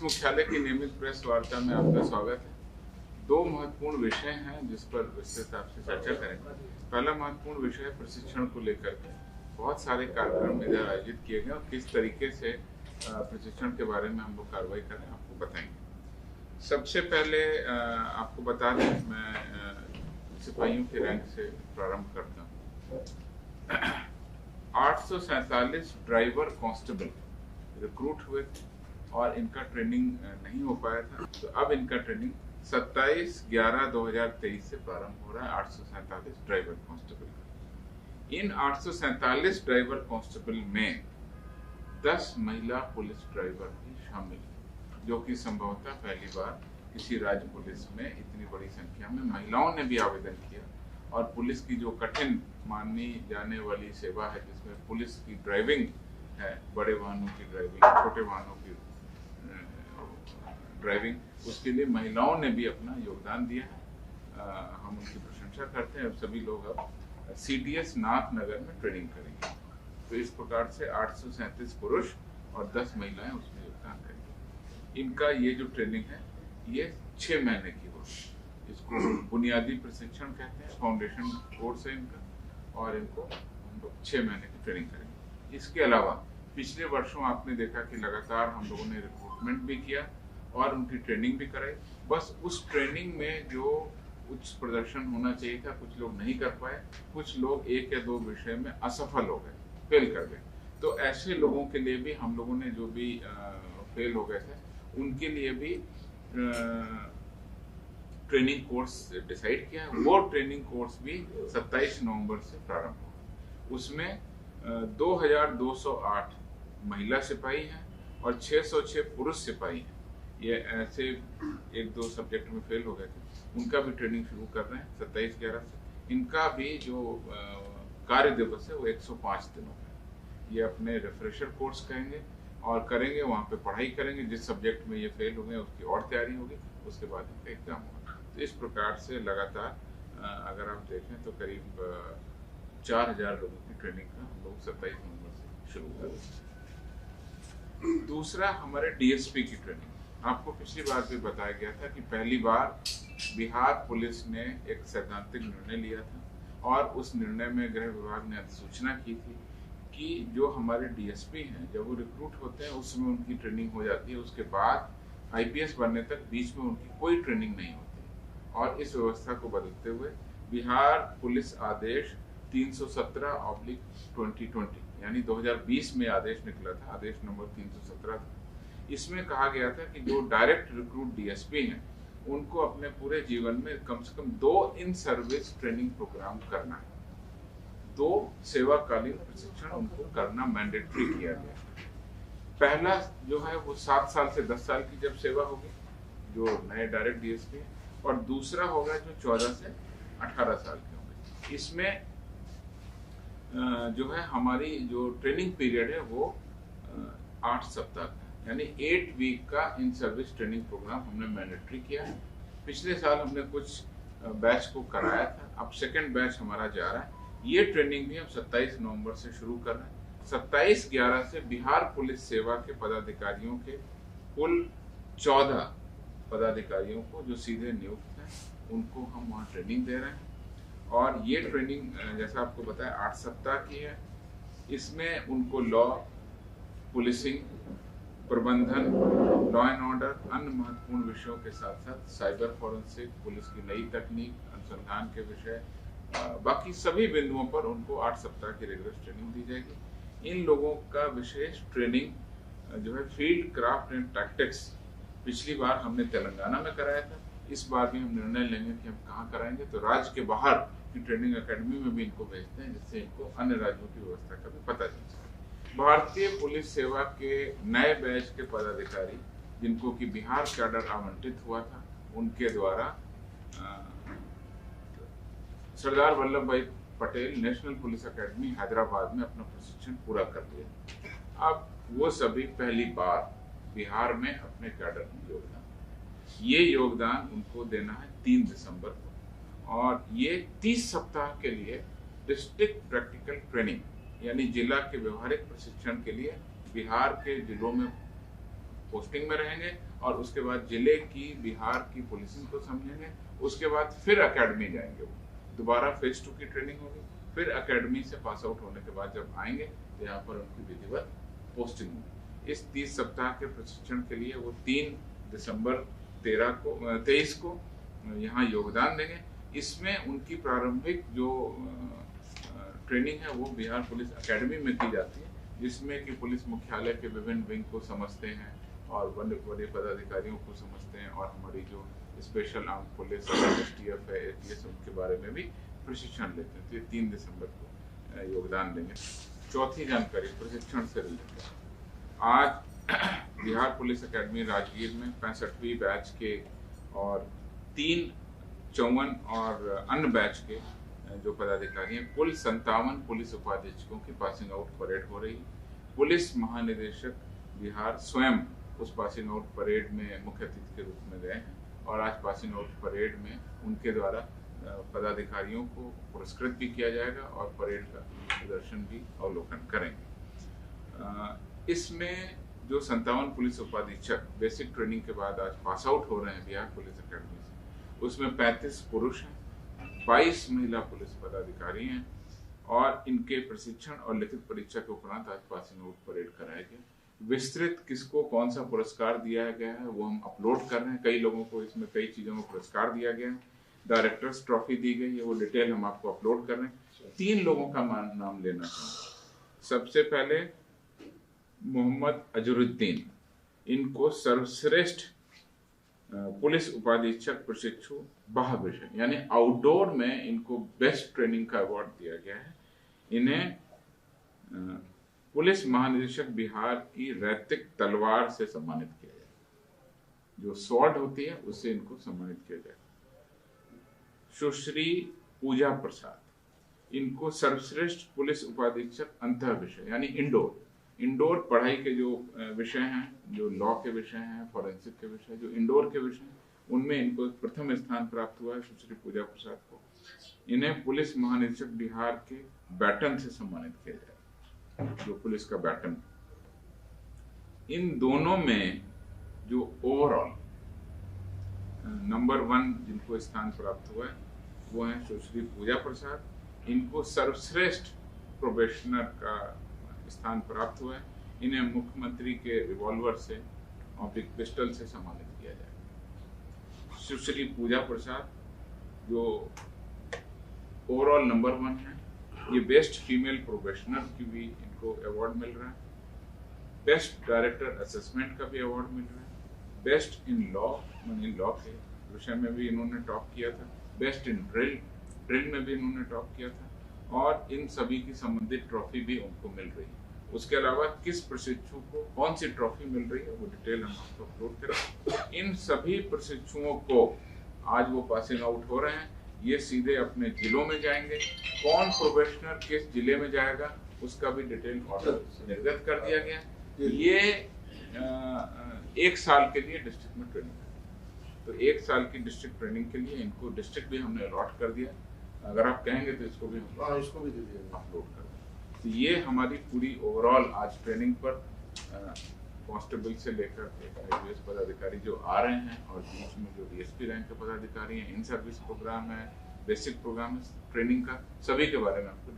मुख्यालय की नियमित प्रेस वार्ता में आपका स्वागत है। दो महत्वपूर्ण विषय हैं जिस पर विस्तृत आपसे चर्चा करेंगे। पहला महत्वपूर्ण विषय है प्रशिक्षण को लेकर के बहुत सारे कार्यक्रम इधर आयोजित किए गए और किस तरीके से प्रशिक्षण के बारे में हम लोग कार्रवाई करें आपको बताएंगे। सबसे पहले आपको बता दें, मैं सिपाहियों के रैंक से प्रारंभ करता हूँ। 847 ड्राइवर कांस्टेबल रिक्रूट हुए थे और इनका ट्रेनिंग नहीं हो पाया था, तो अब इनका ट्रेनिंग 27/11/2023 से प्रारंभ हो रहा है। 847 ड्राइवर कांस्टेबल। इन 847 ड्राइवर कांस्टेबल में 10 महिला पुलिस ड्राइवर भी शामिल हैं, जो कि संभवतः पहली बार किसी राज्य पुलिस में इतनी बड़ी संख्या में महिलाओं ने भी आवेदन किया। और पुलिस की जो कठिन मानी जाने वाली सेवा है, जिसमें पुलिस की ड्राइविंग है, बड़े वाहनों की ड्राइविंग, छोटे वाहनों की ड्राइविंग, उसके लिए महिलाओं ने भी अपना योगदान दिया है। हम उनकी प्रशंसा करते हैं। अब सभी लोग अब CDS नाथनगर में ट्रेनिंग करेंगे। तो इस प्रकार से 837 पुरुष और 10 महिलाएं उसमें योगदान करेंगी। इनका ये जो ट्रेनिंग है ये 6 महीने की होगी। इसको बुनियादी प्रशिक्षण कहते हैं, फाउंडेशन कोर्स है इनका, और इनको हम लोग 6 महीने की ट्रेनिंग करेंगे। इसके अलावा पिछले वर्षों आपने देखा कि लगातार हम लोगों ने रिक्रूटमेंट भी किया और उनकी ट्रेनिंग भी कराई। बस उस ट्रेनिंग में जो उच्च प्रदर्शन होना चाहिए था, कुछ लोग नहीं कर पाए, कुछ लोग 1 या 2 विषय में असफल हो गए, फेल कर गए। तो ऐसे लोगों के लिए भी हम लोगों ने जो भी फेल हो गए थे, उनके लिए भी ट्रेनिंग कोर्स डिसाइड किया है। वो ट्रेनिंग कोर्स भी 27 नवंबर से प्रारंभ होगा। उसमें 2208 महिला सिपाही हैं और 606 पुरुष सिपाही हैं। ये ऐसे 1-2 सब्जेक्ट में फेल हो गए थे, उनका भी ट्रेनिंग शुरू कर रहे हैं 27/11 से। इनका भी जो कार्य दिवस है वो 105 दिनों का। ये अपने रिफ्रेशर कोर्स करेंगे और करेंगे, वहाँ पे पढ़ाई करेंगे। जिस सब्जेक्ट में ये फेल हो गए उसकी और तैयारी होगी, उसके बाद इनका एग्जाम होगा। तो इस प्रकार से लगातार अगर आप देखें तो करीब 4000 लोगों की ट्रेनिंग का हम लोग 27 नवंबर से शुरू कर रहे हैं। दूसरा, हमारे DSP की ट्रेनिंग। आपको पिछली बार भी बताया गया था कि पहली बार बिहार पुलिस ने एक सैद्धांतिक निर्णय लिया था और उस निर्णय में गृह विभाग ने अधिसूचना की थी कि जो हमारे DSP हैं, जब वो रिक्रूट होते हैं उस समय उनकी ट्रेनिंग हो जाती है, उसके बाद IPS बनने तक बीच में उनकी कोई ट्रेनिंग नहीं होती। और इस व्यवस्था को बदलते हुए बिहार पुलिस आदेश 317/2020 यानी 2020 में आदेश निकला था, आदेश नंबर 317 था। इसमें कहा गया था कि जो डायरेक्ट रिक्रूट DSP हैं, उनको अपने पूरे जीवन में कम से कम 2 इन सर्विस ट्रेनिंग प्रोग्राम करना है। 2 सेवाकालीन प्रशिक्षण उनको करना मैंडेटरी किया गया। पहला जो है वो 7 साल से 10 साल की जब सेवा होगी, जो नए डायरेक्ट DSP है, और दूसरा होगा जो 14 से 18 साल के होंगे। इसमें जो है हमारी जो ट्रेनिंग पीरियड है वो 8 सप्ताह का, यानी 8 वीक का इन सर्विस ट्रेनिंग प्रोग्राम हमने मैंडेटरी किया है। पिछले साल हमने कुछ बैच को कराया था, अब सेकंड बैच हमारा जा रहा है। ये ट्रेनिंग भी हम 27 नवंबर से शुरू कर रहे हैं। 27/11 से बिहार पुलिस सेवा के पदाधिकारियों के कुल 14 पदाधिकारियों को जो सीधे नियुक्त हैं, उनको हम वहाँ ट्रेनिंग दे रहे हैं। और ये ट्रेनिंग जैसा आपको बताया 8 सप्ताह की है। इसमें उनको लॉ, पुलिसिंग, प्रबंधन, लॉ एंड ऑर्डर, अन्य महत्वपूर्ण विषयों के साथ साथ साइबर फॉरेंसिक, पुलिस की नई तकनीक, अनुसंधान के विषय, बाकी सभी बिंदुओं पर उनको 8 सप्ताह की रेगुलर ट्रेनिंग दी जाएगी। इन लोगों का विशेष ट्रेनिंग जो है फील्ड क्राफ्ट एंड टैक्टिक्स, पिछली बार हमने तेलंगाना में कराया था, इस बार भी हम निर्णय लेंगे कि हम कहाँ कराएंगे। तो राज्य के बाहर की ट्रेनिंग अकेडमी में भी इनको भेजते हैं, जिससे इनको अन्य राज्यों की व्यवस्था का भी पता चल सके। भारतीय पुलिस सेवा के नए बैच के पदाधिकारी, जिनको कि बिहार कैडर आवंटित हुआ था, उनके द्वारा सरदार वल्लभ भाई Patel national police academy Hyderabad में अपना प्रशिक्षण पूरा कर लिया। अब वो सभी पहली बार बिहार में अपने कैडर में योगदान, ये योगदान उनको देना है 3 दिसंबर को। और ये 30 सप्ताह के लिए डिस्ट्रिक्ट प्रैक्टिकल ट्रेनिंग, यानी जिला के व्यवहारिक प्रशिक्षण के लिए बिहार के जिलों में पोस्टिंग में रहेंगे और उसके बाद जिले की बिहार की पुलिसिंग को समझेंगे। उसके बाद फिर अकेडमी जाएंगे, वो दोबारा फेज 2 की ट्रेनिंग होगी। फिर अकेडमी से पास आउट होने के बाद जब आएंगे तो यहाँ पर उनकी विधिवत पोस्टिंग होगी। इस 30 सप्ताह के प्रशिक्षण के लिए वो 3 दिसंबर 23 को यहाँ योगदान देंगे। इसमें उनकी प्रारंभिक जो ट्रेनिंग है वो बिहार पुलिस अकेडमी में की जाती है, जिसमें कि पुलिस मुख्यालय के विभिन्न विंग को समझते हैं और बड़े पदाधिकारियों को समझते हैं और हमारी जो स्पेशल आर्म पुलिस STF है, ATS, उनके बारे में भी प्रशिक्षण लेते हैं। तो ये 3 दिसंबर को योगदान देंगे। चौथी जानकारी प्रशिक्षण से रिलेटेड, आज बिहार पुलिस अकेडमी राजगीर में 65वीं बैच के और 3 54 और अन्य बैच के जो पदाधिकारी हैं, कुल 57 पुलिस उपाधीक्षकों की पासिंग आउट परेड हो रही है। पुलिस महानिदेशक बिहार स्वयं उस पासिंग आउट परेड में मुख्य अतिथि के रूप में गए हैं और आज पासिंग आउट परेड में उनके द्वारा पदाधिकारियों को पुरस्कृत भी किया जाएगा और परेड का प्रदर्शन भी अवलोकन करेंगे। इसमें जो 57 पुलिस उपाधीक्षक बेसिक ट्रेनिंग के बाद आज पास आउट हो रहे हैं बिहार पुलिस अकेडमी से, उसमें 35 पुरुष हैं, 22 महिला पुलिस पदाधिकारी हैं और इनके प्रशिक्षण और लिखित परीक्षा के उपरांत आज पासिंग आउट परेड कराया गया। विस्तृत किसको कौन सा पुरस्कार दिया गया है वो हम अपलोड कर रहे हैं। कई लोगों को इसमें कई चीजों में पुरस्कार दिया गया है, डायरेक्टर्स ट्रॉफी दी गई है, वो डिटेल हम आपको अपलोड कर रहे हैं। 3 लोगों का नाम लेना चाहूंगा। सबसे पहले मोहम्मद अजरुद्दीन, इनको सर्वश्रेष्ठ पुलिस उपाधीक्षक प्रशिक्षु बाह्य विषय यानी आउटडोर में इनको बेस्ट ट्रेनिंग का अवार्ड दिया गया है। इन्हें पुलिस महानिदेशक बिहार की रैतिक तलवार से सम्मानित किया जाएगा, जो स्वॉर्ड होती है उससे इनको सम्मानित किया जाएगा। सुश्री पूजा प्रसाद, इनको सर्वश्रेष्ठ पुलिस उपाधीक्षक अंतः विषय यानी इंडोर पढ़ाई के जो विषय हैं, जो लॉ के विषय हैं, फॉरेंसिक के विषय, जो इंडोर के विषय हैं, उनमें इनको प्रथम स्थान प्राप्त हुआ है सुश्री पूजा प्रसाद को। इन्हें पुलिस महानिदेशक बिहार के बैटन से सम्मानित किया जाएगा, जो पुलिस का बैटन। इन दोनों में जो ओवरऑल नंबर 1 जिनको स्थान प्राप्त हुआ है वो है सुश्री पूजा प्रसाद। इनको सर्वश्रेष्ठ प्रोबेशनर का स्थान प्राप्त हुआ है। इन्हें मुख्यमंत्री के रिवॉल्वर से और पिस्टल से सम्मानित किया जाएगा। सुश्री पूजा प्रसाद जो ओवरऑल नंबर 1 है, ये बेस्ट फीमेल प्रोबेशनर की भी इनको अवार्ड मिल रहा है, बेस्ट डायरेक्टर असेसमेंट का भी अवार्ड मिल रहा है, बेस्ट इन लॉ के विषय में भी इन्होंने टॉप किया था, बेस्ट इन ड्रिल में भी इन्होंने टॉप किया था और इन सभी की संबंधित ट्रॉफी भी उनको मिल रही है। उसके अलावा किस प्रशिक्षु को कौन सी ट्रॉफी मिल रही है वो डिटेल हम आपको अपलोड करेंगे। इन सभी प्रशिक्षुओं को आज वो पासिंग आउट हो रहे हैं, ये सीधे अपने जिलों में जाएंगे। कौन प्रोबेशनर किस जिले में जाएगा उसका भी डिटेल ऑर्डर निर्गत कर दिया गया। ये 1 साल के लिए डिस्ट्रिक्ट में ट्रेनिंग है, तो 1 साल की डिस्ट्रिक्ट ट्रेनिंग के लिए इनको डिस्ट्रिक्ट भी हमने अलॉट कर दिया। अगर आप कहेंगे तो इसको भी दे दिया अपलोड कर दें। तो ये हमारी पूरी ओवरऑल आज ट्रेनिंग पर कांस्टेबल से लेकर IPS पदाधिकारी जो आ रहे हैं और बीच में जो DSP रैंक के पदाधिकारी हैं, इन सर्विस प्रोग्राम है, बेसिक प्रोग्राम है ट्रेनिंग का, सभी के बारे में आपको